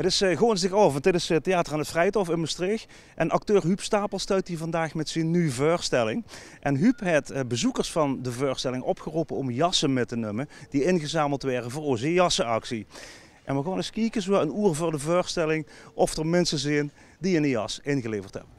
Het is gewoon zich af, want dit is Theater aan het Vrijthof in Maastricht. En acteur Huub Stapel stuit hier vandaag met zijn nieuwe voorstelling. En Huub heeft bezoekers van de voorstelling opgeroepen om jassen mee te nemen die ingezameld werden voor onze jassenactie. En we gaan eens kijken, zo een uur voor de voorstelling, of er mensen zijn die een jas ingeleverd hebben.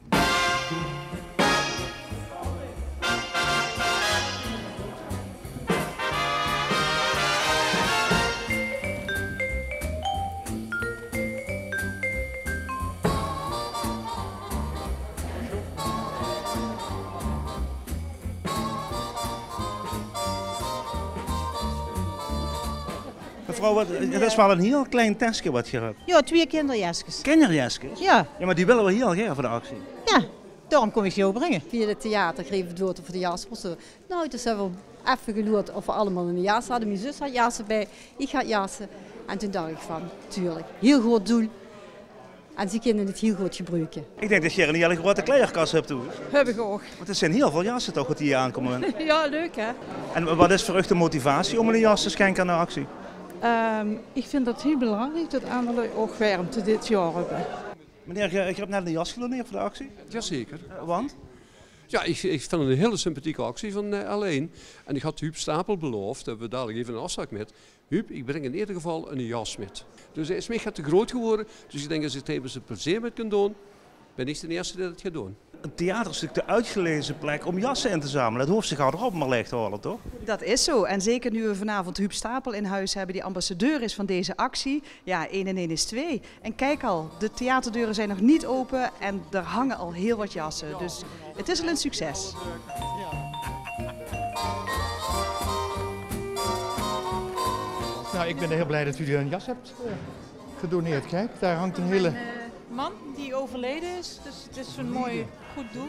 Mevrouw, het is wel een heel klein testje wat je hebt. Ja, 2 kinderjasjes. Kinderjasjes? Ja. Ja, maar die willen we heel graag voor de actie. Ja, daarom kom ik ze brengen. Via het theater kregen we het woord voor de jas. Nou, dus hebben we even geloerd of we allemaal een jas hadden. Mijn zus had jassen bij, ik had jassen. En toen dacht ik van, tuurlijk, heel goed doel. En ze kunnen het heel goed gebruiken. Ik denk dat je een hele grote kleerkast hebt toen. Heb ik ook. Want er zijn heel veel jassen toch wat hier aankomen. Ja, leuk hè. En wat is voor u de motivatie om een jas te schenken aan de actie? Ik vind het heel belangrijk dat anderen ook warmte dit jaar hebben. Meneer, ik heb net een jas gedoneerd voor de actie. Jazeker. Want? Ja, ik vind het een hele sympathieke actie van alleen. En ik had Huub Stapel beloofd, hebben we dadelijk even een afspraak met. Huub, ik breng in ieder geval een jas met. Dus hij is mij te groot geworden. Dus ik denk dat ze het even zijn plezier met kunnen doen. Ben ik de eerste die dat gaat doen. Een theater is natuurlijk de uitgelezen plek om jassen in te zamelen. Het hoeft zich erop maar licht te houden, toch? Dat is zo. En zeker nu we vanavond Huub Stapel in huis hebben, die ambassadeur is van deze actie. Ja, 1 en 1 is 2. En kijk al, de theaterdeuren zijn nog niet open en er hangen al heel wat jassen. Dus het is al een succes. Nou, ik ben heel blij dat u een jas hebt gedoneerd. Kijk, daar hangt een hele... Man die overleden is, dus het is een mooi goed doel.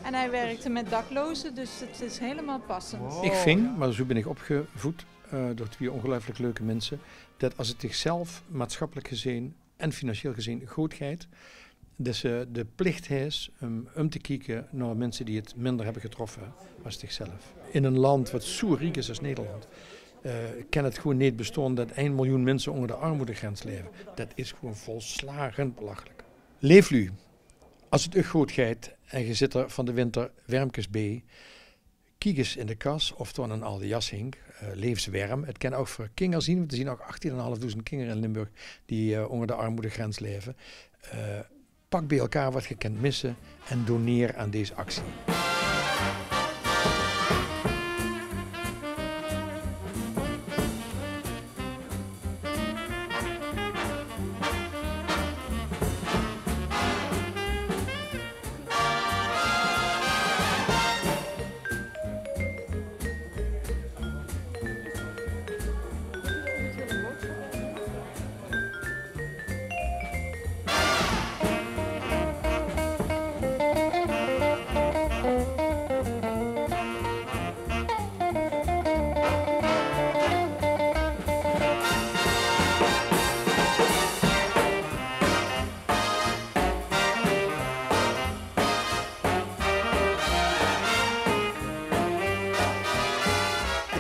En hij werkte met daklozen, dus het is helemaal passend. Ik vind, maar zo ben ik opgevoed door 2 ongelooflijk leuke mensen, dat als het zichzelf maatschappelijk gezien en financieel gezien goed gaat, dat ze de plicht heeft om te kijken naar mensen die het minder hebben getroffen als zichzelf. In een land wat zo rijk is als Nederland, kan het gewoon niet bestaan dat 1 miljoen mensen onder de armoedegrens leven. Dat is gewoon volslagen belachelijk. Leef nu. Als het u goed gaat en je zit er van de winter warmjes bij, kijk eens in de kas of er een oude jas hing. Leef ze warm. Het kan ook voor kinderen zien. We zien ook 18.500 kinderen in Limburg die onder de armoedegrens leven. Pak bij elkaar wat je kunt missen en doneer aan deze actie.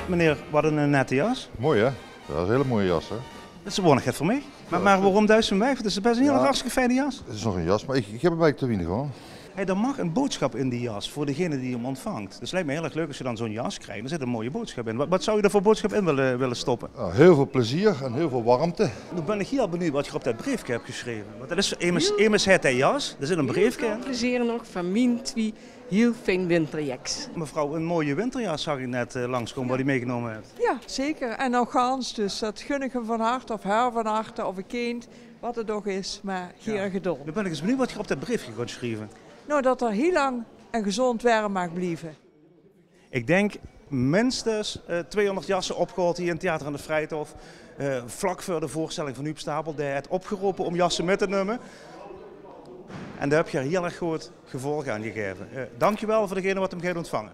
Meneer, wat een nette jas. Mooi hè? Dat is een hele mooie jas hè? Dat is gewoon echt voor mij. Maar waarom 1005? Het is best een hele hartstikke fijne jas. Het is nog een jas, maar ik heb hem eigenlijk te weinig gewoon. Hey, er mag een boodschap in die jas voor degene die hem ontvangt. Dus het lijkt me heel erg leuk als je dan zo'n jas krijgt. Er zit een mooie boodschap in. Wat zou je er voor boodschap in willen stoppen? Ja, heel veel plezier en heel veel warmte. Nu ben ik heel benieuwd wat je op dat briefje hebt geschreven. Want dat is immers het jas. Er zit een briefje in. Plezier nog van mijn 2 heel fijn winterjaks. Mevrouw, een mooie winterjas zag ik net langskomen waar u meegenomen hebt. Ja, zeker. En ook Hans, dus dat gun ik hem van harte of haar van harte of een kind, wat het ook is, maar hier geduld. Nu ben ik eens benieuwd wat je op dat briefje gaat schrijven. Nou, dat er heel lang en gezond warm mag blijven. Ik denk minstens 200 jassen opgehaald hier in het Theater aan de Vrijthof. Vlak voor de voorstelling van Huub Stapel, die heeft opgeroepen om jassen mee te nemen. En daar heb je heel erg goed gevolg aan gegeven. Dankjewel voor degene wat hem gaat ontvangen.